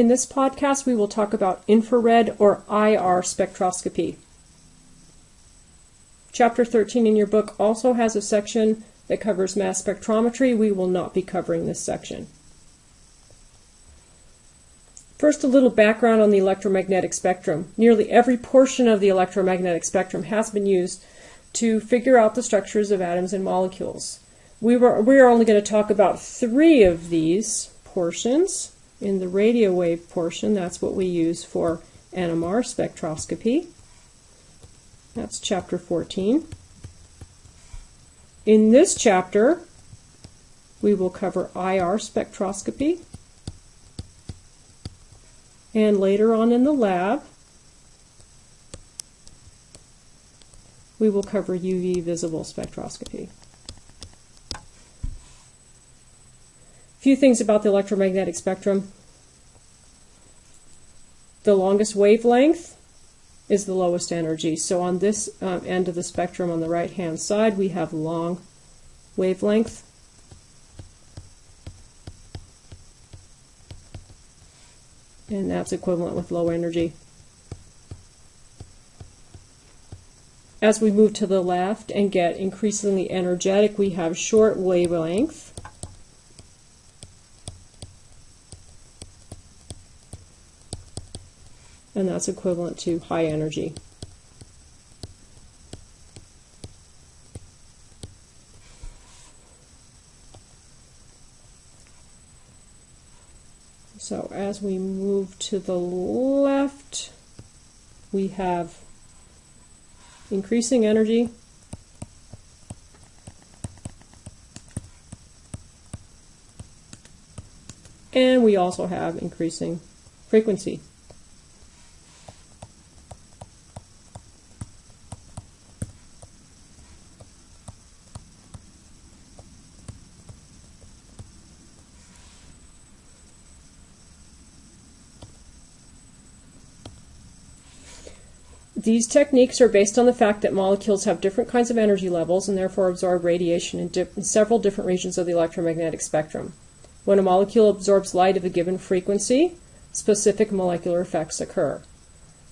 In this podcast, we will talk about infrared or IR spectroscopy. Chapter 13 in your book also has a section that covers mass spectrometry. We will not be covering this section. First, a little background on the electromagnetic spectrum. Nearly every portion of the electromagnetic spectrum has been used to figure out the structures of atoms and molecules. We are only going to talk about 3 of these portions. In the radio wave portion, that's what we use for NMR spectroscopy. That's chapter 14. In this chapter, we will cover IR spectroscopy. And later on in the lab, we will cover UV visible spectroscopy. A few things about the electromagnetic spectrum. The longest wavelength is the lowest energy. So on this end of the spectrum on the right-hand side, we have long wavelength. And that's equivalent with low energy. As we move to the left and get increasingly energetic, we have short wavelength. And that's equivalent to high energy. So as we move to the left, we have increasing energy, and we also have increasing frequency. These techniques are based on the fact that molecules have different kinds of energy levels and therefore absorb radiation in several different regions of the electromagnetic spectrum. When a molecule absorbs light of a given frequency, specific molecular effects occur.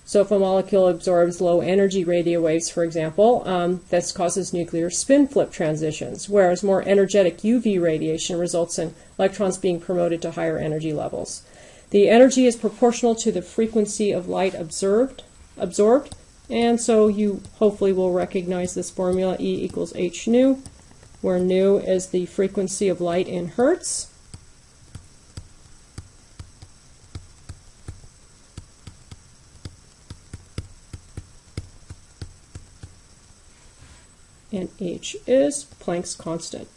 So if a molecule absorbs low energy radio waves, for example, this causes nuclear spin flip transitions, whereas more energetic UV radiation results in electrons being promoted to higher energy levels. The energy is proportional to the frequency of light absorbed, and so you hopefully will recognize this formula, E equals h nu, where nu is the frequency of light in hertz. And h is Planck's constant.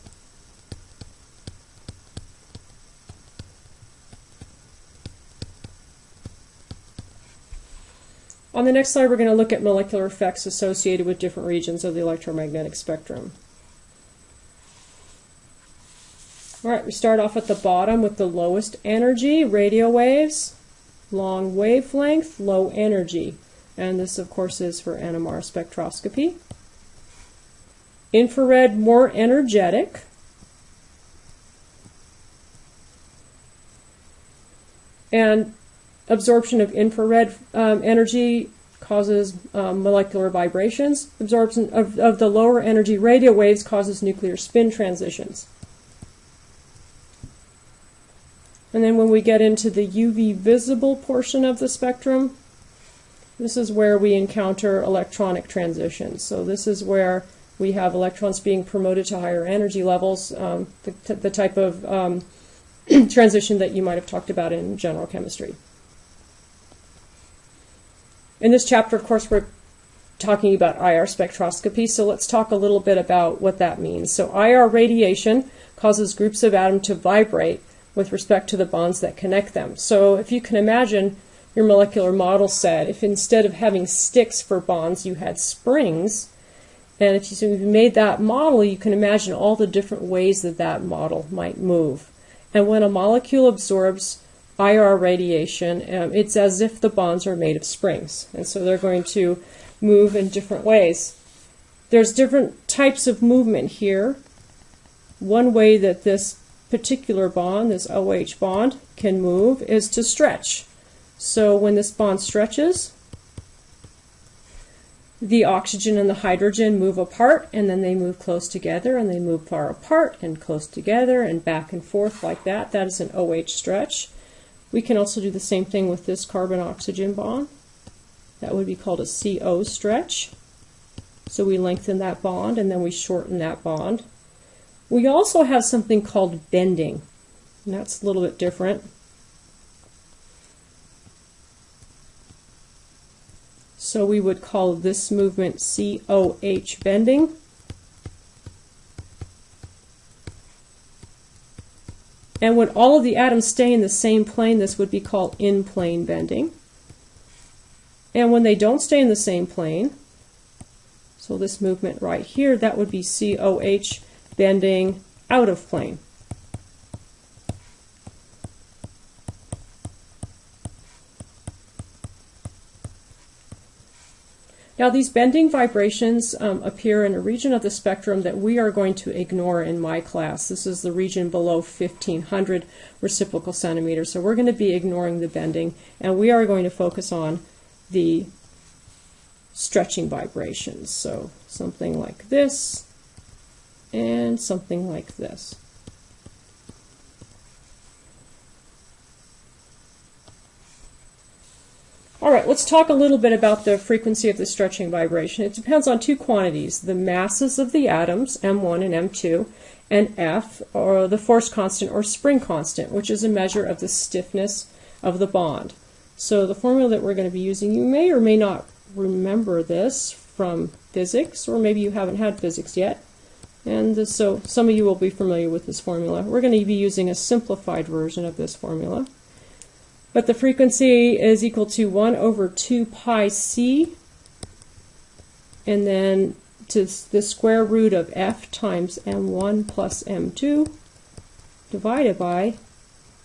On the next slide, we're going to look at molecular effects associated with different regions of the electromagnetic spectrum. All right, we start off at the bottom with the lowest energy, radio waves, long wavelength, low energy. And this, of course, is for NMR spectroscopy. Infrared, more energetic. And absorption of infrared energy causes molecular vibrations. Absorption of the lower energy radio waves causes nuclear spin transitions. And then when we get into the UV visible portion of the spectrum, this is where we encounter electronic transitions. So this is where we have electrons being promoted to higher energy levels, the type of transition that you might have talked about in general chemistry. In this chapter, of course, we're talking about IR spectroscopy, so let's talk a little bit about what that means. So IR radiation causes groups of atoms to vibrate with respect to the bonds that connect them. So if you can imagine your molecular model set, if instead of having sticks for bonds, you had springs, and if you made that model, you can imagine all the different ways that that model might move. And when a molecule absorbs IR radiation, it's as if the bonds are made of springs, and so they're going to move in different ways. There's different types of movement here. One way that this particular bond, this OH bond, can move is to stretch. So when this bond stretches, the oxygen and the hydrogen move apart, and then they move close together, and they move far apart and close together and back and forth like that. That is an OH stretch. We can also do the same thing with this carbon-oxygen bond. That would be called a CO stretch. So we lengthen that bond and then we shorten that bond. We also have something called bending, and that's a little bit different. So we would call this movement COH bending. And when all of the atoms stay in the same plane, this would be called in-plane bending. And when they don't stay in the same plane, so this movement right here, that would be COH bending out of plane. Now these bending vibrations appear in a region of the spectrum that we are going to ignore in my class. This is the region below 1500 reciprocal centimeters. So we're going to be ignoring the bending, and we are going to focus on the stretching vibrations. So something like this and something like this. All right, let's talk a little bit about the frequency of the stretching vibration. It depends on two quantities, the masses of the atoms, M1 and M2, and F, or the force constant or spring constant, which is a measure of the stiffness of the bond. So the formula that we're going to be using, you may or may not remember this from physics, or maybe you haven't had physics yet. And so some of you will be familiar with this formula. We're going to be using a simplified version of this formula. But the frequency is equal to 1 over 2 pi c, and then to the square root of F times M1 plus M2 divided by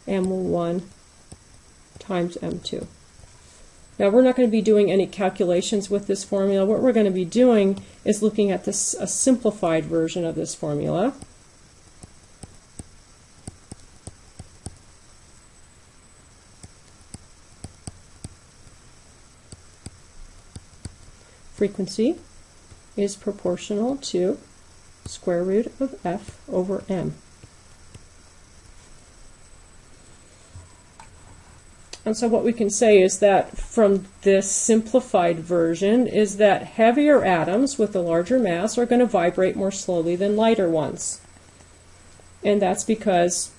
M1 times M2. Now we're not going to be doing any calculations with this formula. What we're going to be doing is looking at this, a simplified version of this formula. Frequency is proportional to square root of F over M. And so what we can say is that from this simplified version is that heavier atoms with a larger mass are going to vibrate more slowly than lighter ones. And that's because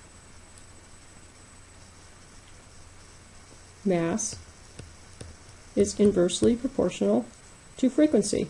mass is inversely proportional to frequency.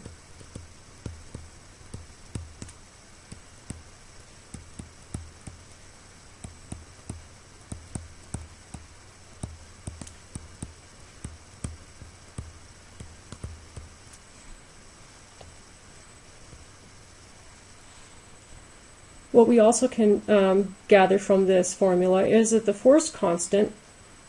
What we also can gather from this formula is that the force constant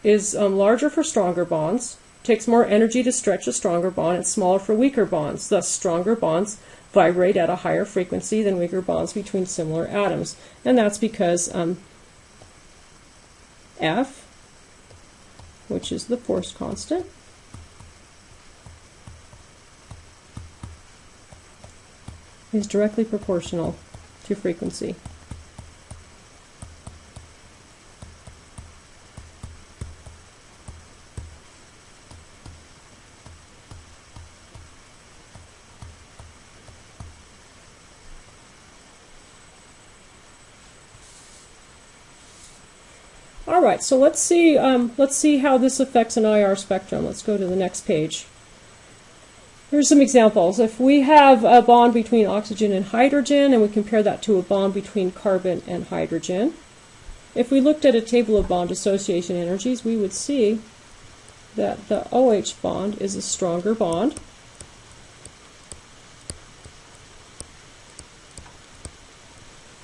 is larger for stronger bonds, takes more energy to stretch a stronger bond, and smaller for weaker bonds. Thus, stronger bonds vibrate at a higher frequency than weaker bonds between similar atoms. And that's because F, which is the force constant, is directly proportional to frequency. All right, so let's see how this affects an IR spectrum. Let's go to the next page. Here's some examples. If we have a bond between oxygen and hydrogen, and we compare that to a bond between carbon and hydrogen, if we looked at a table of bond association energies, we would see that the OH bond is a stronger bond.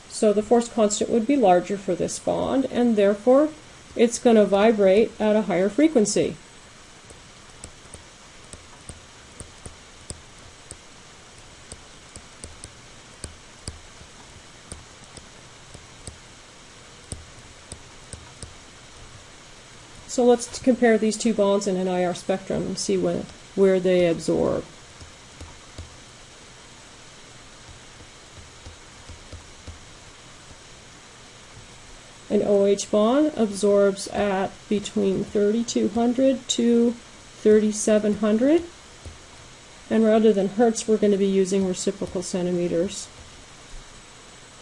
So the force constant would be larger for this bond, and therefore it's going to vibrate at a higher frequency. So let's compare these two bonds in an IR spectrum and see where they absorb. An OH bond absorbs at between 3200 to 3700. And rather than hertz, we're going to be using reciprocal centimeters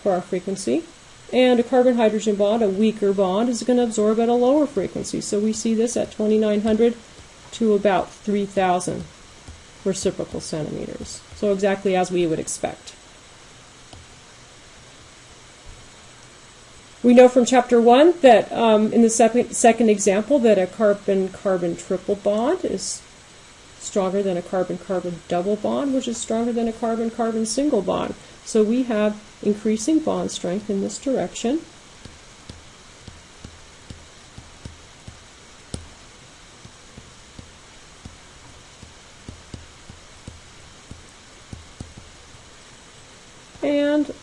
for our frequency. And a carbon-hydrogen bond, a weaker bond, is going to absorb at a lower frequency. So we see this at 2900 to about 3000 reciprocal centimeters. So exactly as we would expect. We know from chapter 1 that in the second example that a carbon-carbon triple bond is stronger than a carbon-carbon double bond, which is stronger than a carbon-carbon single bond. So we have increasing bond strength in this direction. And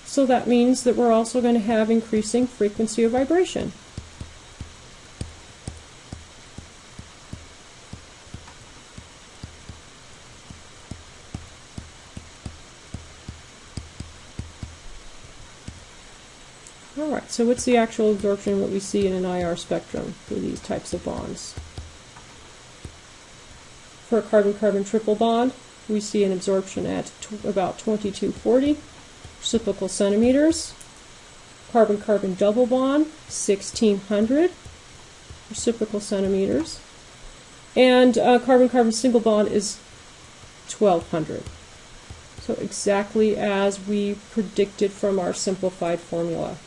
so that means that we're also going to have increasing frequency of vibration. Alright, so what's the actual absorption what we see in an IR spectrum for these types of bonds? For a carbon-carbon triple bond, we see an absorption at about 2240 reciprocal centimeters. Carbon-carbon double bond, 1600 reciprocal centimeters. And carbon-carbon single bond is 1200. So exactly as we predicted from our simplified formula.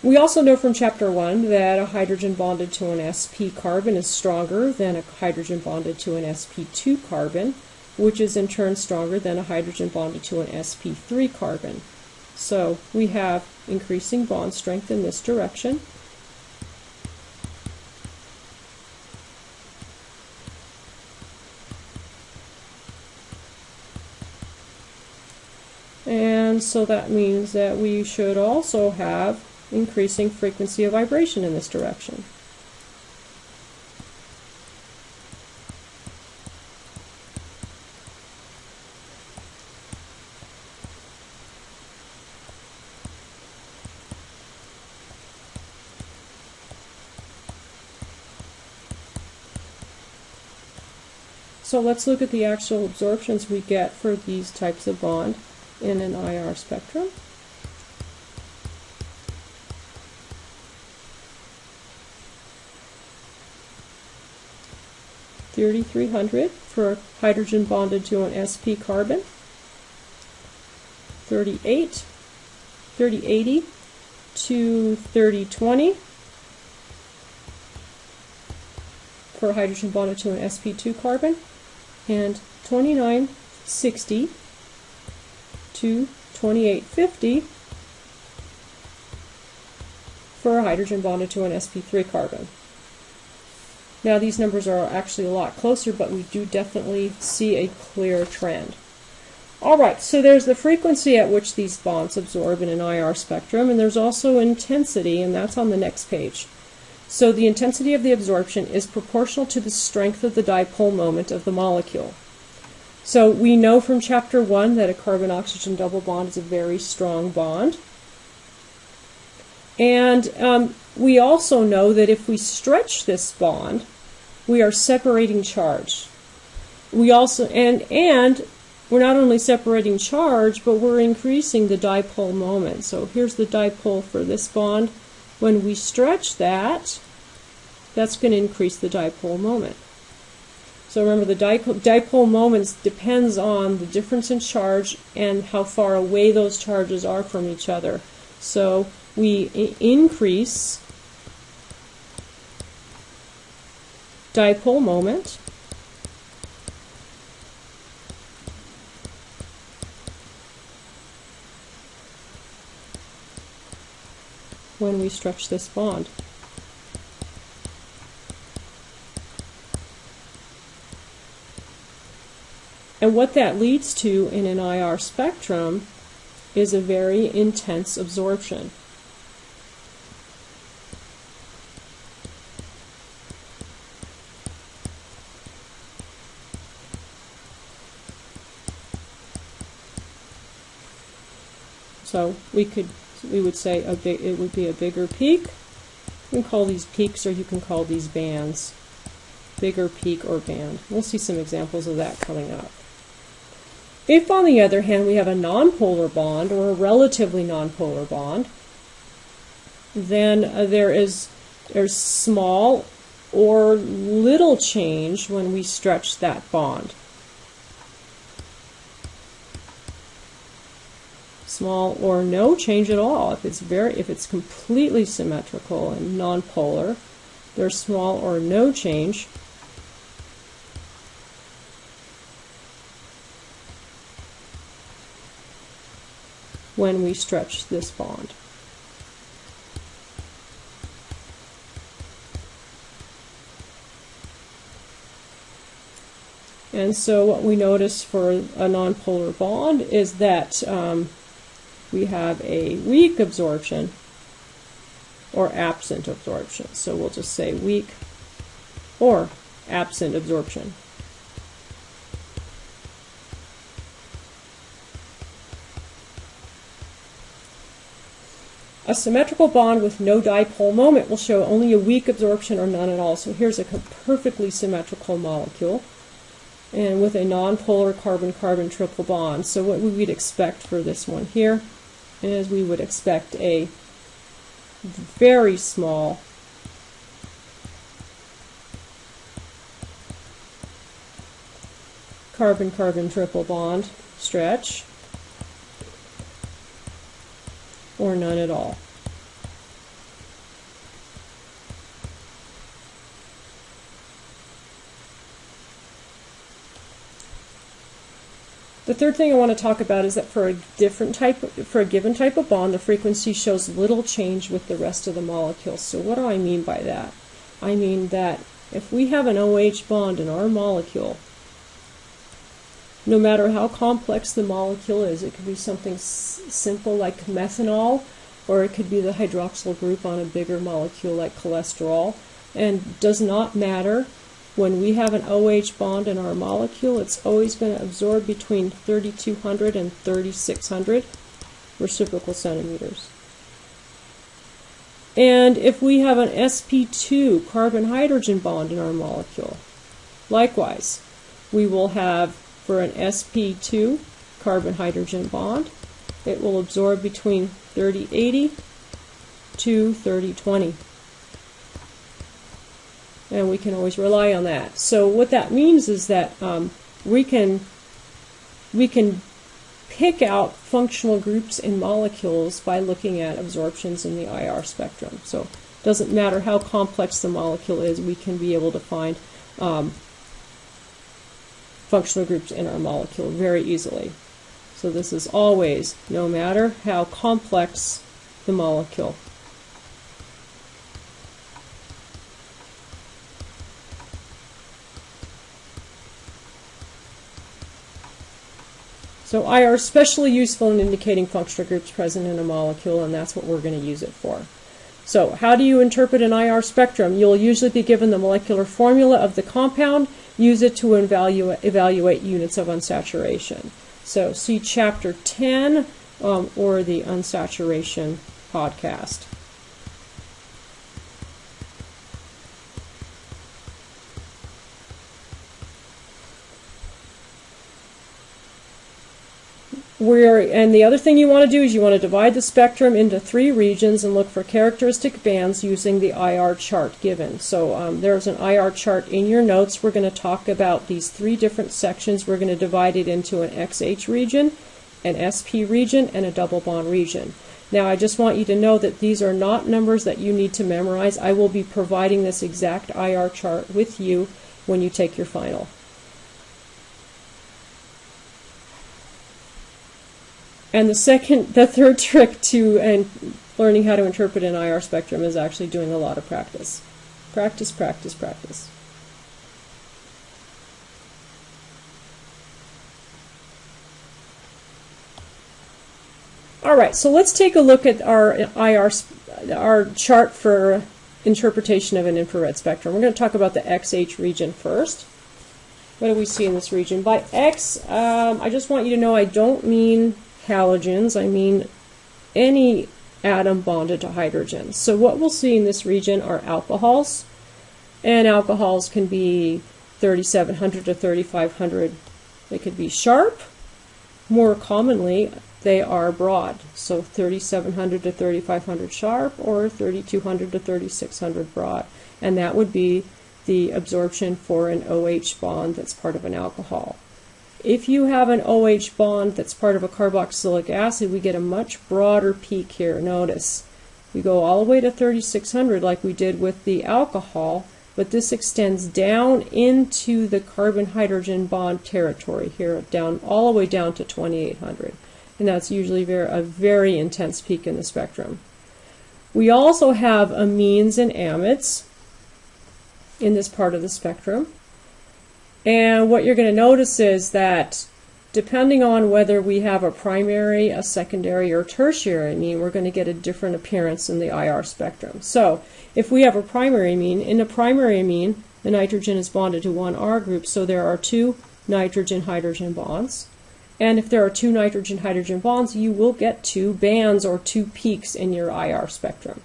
We also know from chapter 1 that a hydrogen bonded to an sp carbon is stronger than a hydrogen bonded to an sp2 carbon, which is in turn stronger than a hydrogen bonded to an sp3 carbon. So we have increasing bond strength in this direction. And so that means that we should also have increasing frequency of vibration in this direction. So let's look at the actual absorptions we get for these types of bond in an IR spectrum. (3300) for hydrogen bonded to an sp carbon, 3080 to 3020 for hydrogen bonded to an sp2 carbon, and 2960 to 2850 for a hydrogen bonded to an sp3 carbon. Now these numbers are actually a lot closer, but we do definitely see a clear trend. Alright, so there's the frequency at which these bonds absorb in an IR spectrum, and there's also intensity, and that's on the next page. So the intensity of the absorption is proportional to the strength of the dipole moment of the molecule. So we know from chapter 1 that a carbon-oxygen double bond is a very strong bond. And we also know that if we stretch this bond, we are separating charge. We also, and we're not only separating charge, but we're increasing the dipole moment. So here's the dipole for this bond. When we stretch that, that's going to increase the dipole moment. So remember, the dipole moment depends on the difference in charge and how far away those charges are from each other. So we increase dipole moment when we stretch this bond. And what that leads to in an IR spectrum is a very intense absorption. So we would say it would be a bigger peak. You can call these peaks, or you can call these bands. Bigger peak or band. We'll see some examples of that coming up. If, on the other hand, we have a nonpolar bond or a relatively nonpolar bond, then there's small or little change when we stretch that bond. Small or no change at all. If it's completely symmetrical and nonpolar, there's small or no change. When we stretch this bond. And so what we notice for a nonpolar bond is that we have a weak absorption or absent absorption. So we'll just say weak or absent absorption. A symmetrical bond with no dipole moment will show only a weak absorption or none at all. So here's a perfectly symmetrical molecule, and with a nonpolar carbon-carbon triple bond. So what we would expect for this one here is we would expect a very small carbon-carbon triple bond stretch, or none at all. The third thing I want to talk about is that for a given type of bond, the frequency shows little change with the rest of the molecules. So what do I mean by that? I mean that if we have an OH bond in our molecule, no matter how complex the molecule is, it could be something simple like methanol, or it could be the hydroxyl group on a bigger molecule like cholesterol, and does not matter. When we have an OH bond in our molecule, it's always going to absorb between 3,200 and 3,600 reciprocal centimeters. And if we have an sp2 carbon-hydrogen bond in our molecule, likewise, we will have, for an sp2 carbon-hydrogen bond, it will absorb between 3080 to 3020. And we can always rely on that. So what that means is that we can pick out functional groups in molecules by looking at absorptions in the IR spectrum. So it doesn't matter how complex the molecule is, we can be able to find functional groups in our molecule very easily. So this is always, no matter how complex the molecule. So IR is especially useful in indicating functional groups present in a molecule, and that's what we're going to use it for. So how do you interpret an IR spectrum? You'll usually be given the molecular formula of the compound, use it to evaluate units of unsaturation. So see chapter 10 or the unsaturation podcast. And the other thing you want to do is you want to divide the spectrum into 3 regions and look for characteristic bands using the IR chart given. So there's an IR chart in your notes. We're going to talk about these 3 different sections. We're going to divide it into an XH region, an SP region, and a double bond region. Now I just want you to know that these are not numbers that you need to memorize. I will be providing this exact IR chart with you when you take your final. And the third trick to learning how to interpret an IR spectrum is actually doing a lot of practice. Practice, practice, practice. All right, so let's take a look at our chart for interpretation of an infrared spectrum. We're going to talk about the XH region first. What do we see in this region? By X, I just want you to know I don't mean halogens, I mean any atom bonded to hydrogen. So what we'll see in this region are alcohols, and alcohols can be 3700 to 3500. They could be sharp. More commonly, they are broad, so 3700 to 3500 sharp or 3200 to 3600 broad, and that would be the absorption for an OH bond that's part of an alcohol. If you have an OH bond that's part of a carboxylic acid, we get a much broader peak here. Notice, we go all the way to 3600 like we did with the alcohol, but this extends down into the carbon-hydrogen bond territory here, down all the way down to 2800. And that's usually a very intense peak in the spectrum. We also have amines and amides in this part of the spectrum. And what you're going to notice is that depending on whether we have a primary, a secondary, or tertiary amine, we're going to get a different appearance in the IR spectrum. So if we have a primary amine, in a primary amine, the nitrogen is bonded to one R group, so there are two nitrogen-hydrogen bonds. And if there are two nitrogen-hydrogen bonds, you will get two bands or two peaks in your IR spectrum.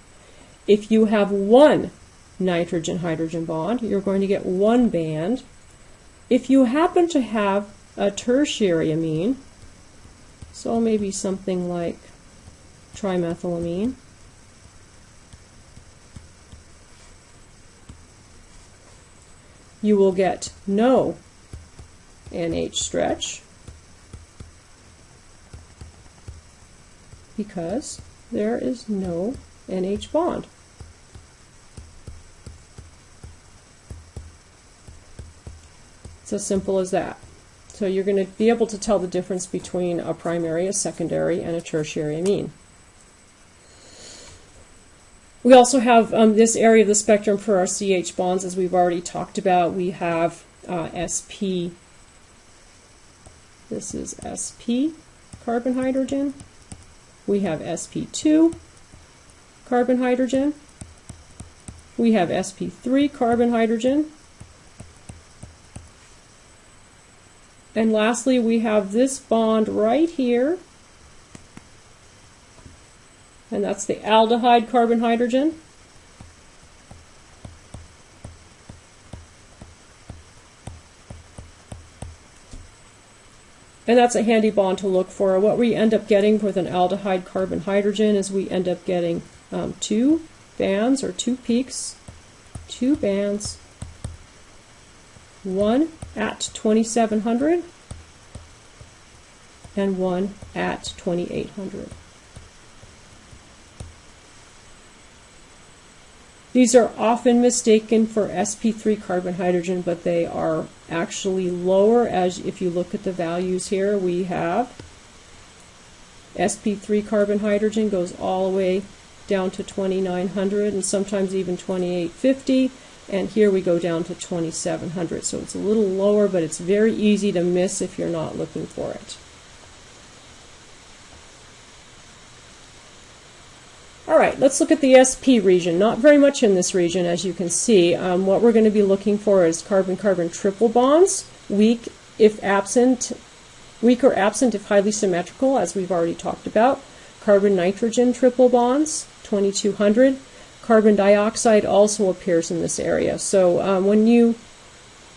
If you have one nitrogen-hydrogen bond, you're going to get one band. If you happen to have a tertiary amine, so maybe something like trimethylamine, you will get no NH stretch because there is no NH bond. It's as simple as that. So you're going to be able to tell the difference between a primary, a secondary, and a tertiary amine. We also have this area of the spectrum for our CH bonds, as we've already talked about. We have SP. This is SP carbon hydrogen. We have SP2 carbon hydrogen. We have SP3 carbon hydrogen. And lastly, we have this bond right here, and that's the aldehyde carbon hydrogen. And that's a handy bond to look for. What we end up getting with an aldehyde carbon hydrogen is we end up getting two bands or two peaks, two bands, one at 2700 and one at 2800. These are often mistaken for sp3 carbon hydrogen, but they are actually lower. As if you look at the values here, we have sp3 carbon hydrogen goes all the way down to 2900 and sometimes even 2850, and here we go down to 2700. So it's a little lower, but it's very easy to miss if you're not looking for it. All right, let's look at the sp region. Not very much in this region, as you can see. What we're going to be looking for is carbon-carbon triple bonds, weak or absent if highly symmetrical, as we've already talked about. Carbon-nitrogen triple bonds, 2200. Carbon dioxide also appears in this area. So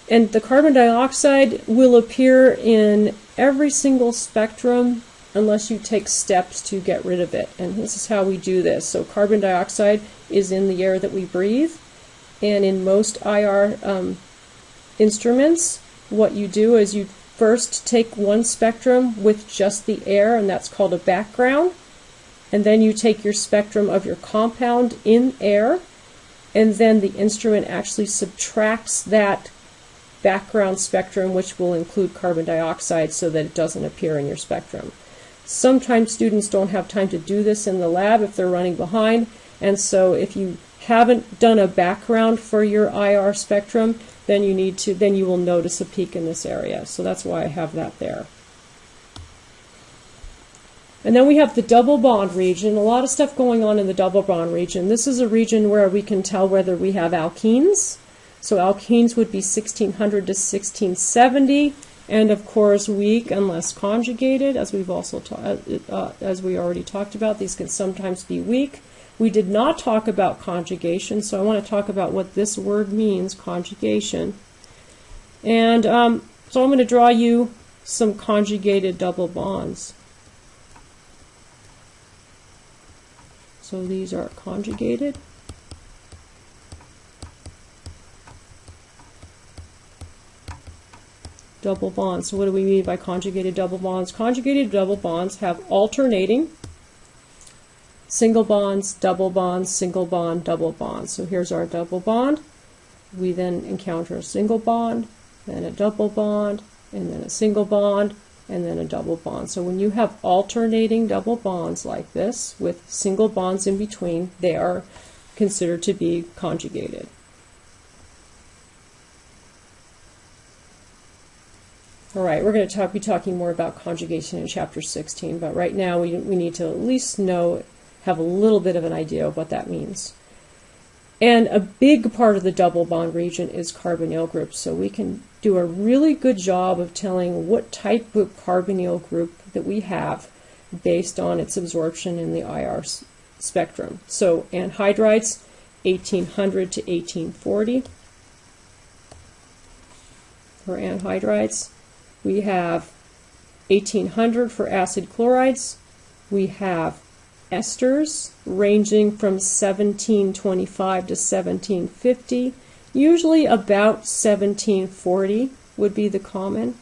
and the carbon dioxide will appear in every single spectrum unless you take steps to get rid of it. And this is how we do this. So carbon dioxide is in the air that we breathe, and in most IR instruments, what you do is you first take one spectrum with just the air, and that's called a background, and then you take your spectrum of your compound in air, and then the instrument actually subtracts that background spectrum, which will include carbon dioxide, so that it doesn't appear in your spectrum. Sometimes students don't have time to do this in the lab if they're running behind, and so if you haven't done a background for your IR spectrum, then you will notice a peak in this area. So that's why I have that there. And then we have the double bond region. A lot of stuff going on in the double bond region. This is a region where we can tell whether we have alkenes. So alkenes would be 1600 to 1670. and of course weak unless conjugated, as we've also as we already talked about. These can sometimes be weak. We did not talk about conjugation, so I want to talk about what this word means, conjugation. And so I'm going to draw you some conjugated double bonds. So these are conjugated. Double bonds. So what do we mean by conjugated double bonds? Conjugated double bonds have alternating single bonds, double bonds, single bond, double bond. So here's our double bond. We then encounter a single bond, then a double bond, and then a single bond, and then a double bond. So when you have alternating double bonds like this with single bonds in between, they are considered to be conjugated. All right, we're going to be talking more about conjugation in chapter 16, but right now we need to at least have a little bit of an idea of what that means. And a big part of the double bond region is carbonyl groups, so we can do a really good job of telling what type of carbonyl group that we have based on its absorption in the IR spectrum. So anhydrides, 1800 to 1840. For anhydrides, we have 1800 for acid chlorides. We have esters ranging from 1725 to 1750. Usually about 1740 would be the common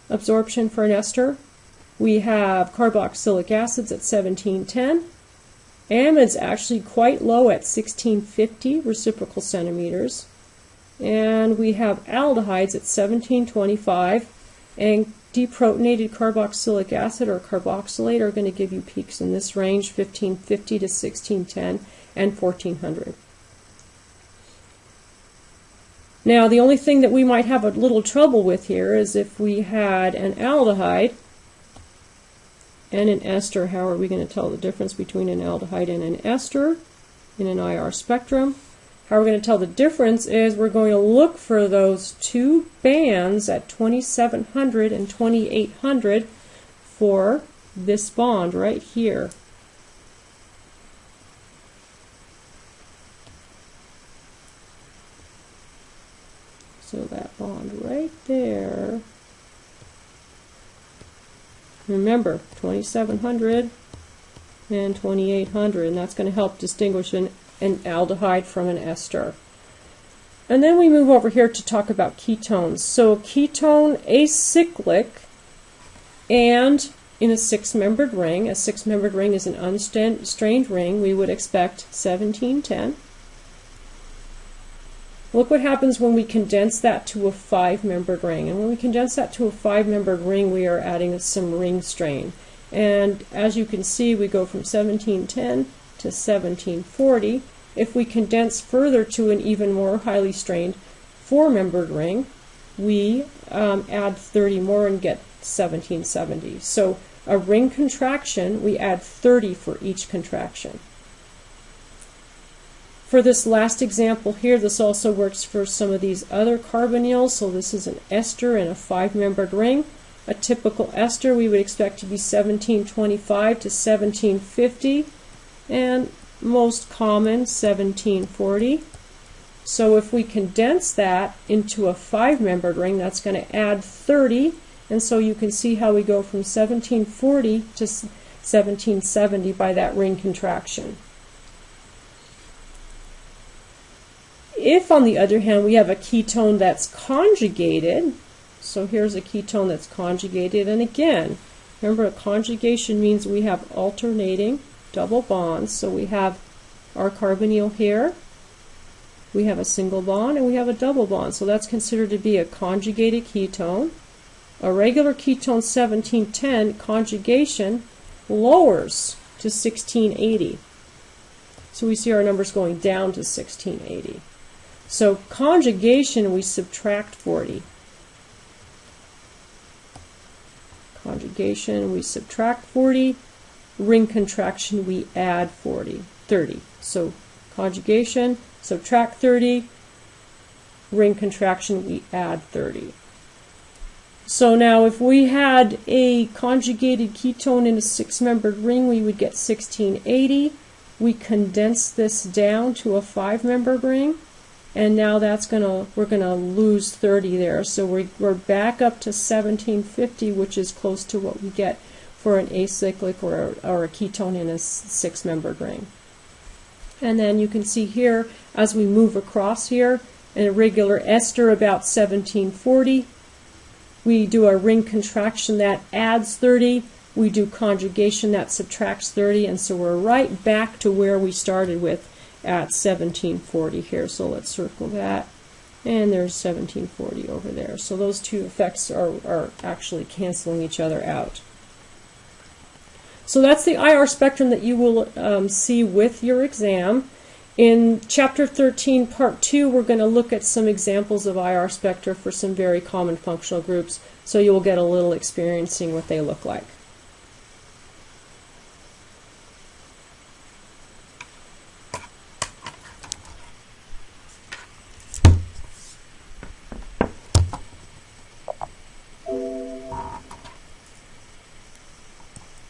absorption for an ester. We have carboxylic acids at 1710. Amides actually quite low at 1650 reciprocal centimeters. And we have aldehydes at 1725, and deprotonated carboxylic acid or carboxylate are going to give you peaks in this range, 1550 to 1610 and 1400. Now the only thing that we might have a little trouble with here is if we had an aldehyde and an ester. How are we going to tell the difference between an aldehyde and an ester in an IR spectrum? How we're going to tell the difference is we're going to look for those two bands at 2700 and 2800 for this bond right here. So that bond right there, remember 2700 and 2800, and that's going to help distinguish an aldehyde from an ester. And then we move over here to talk about ketones. So ketone acyclic and in a six-membered ring. A six-membered ring is an unstrained ring. We would expect 1710. Look what happens when we condense that to a five-membered ring. And when we condense that to a five-membered ring, we are adding some ring strain. And as you can see, we go from 1710 to 1740. If we condense further to an even more highly strained four-membered ring, we add 30 more and get 1770. So a ring contraction, we add 30 for each contraction. For this last example here, this also works for some of these other carbonyls. So this is an ester in a five-membered ring. A typical ester we would expect to be 1725 to 1750. And most common 1740. So if we condense that into a five-membered ring, that's going to add 30, and so you can see how we go from 1740 to 1770 by that ring contraction. If, on the other hand, we have a ketone that's conjugated, so here's a ketone that's conjugated, and again, remember, a conjugation means we have alternating double bonds. So we have our carbonyl here, we have a single bond, and we have a double bond. So that's considered to be a conjugated ketone. A regular ketone 1710 conjugation lowers to 1680. So we see our numbers going down to 1680. So conjugation, we subtract 40. Conjugation, we subtract 40. Ring contraction, we add 30. So conjugation, subtract 30. Ring contraction, we add 30. So now if we had a conjugated ketone in a 6-membered ring, we would get 1680. We condense this down to a 5-membered ring, and now we're gonna lose 30 there. So we're back up to 1750, which is close to what we get for an acyclic or a ketone in a 6-membered ring. And then you can see here, as we move across here, an irregular ester about 1740. We do a ring contraction that adds 30. We do conjugation that subtracts 30, and so we're right back to where we started with at 1740 here. So let's circle that, and there's 1740 over there. So those two effects are actually canceling each other out. So that's the IR spectrum that you will see with your exam. In Chapter 13, Part 2, we're going to look at some examples of IR spectra for some very common functional groups, so you will get a little experiencing what they look like.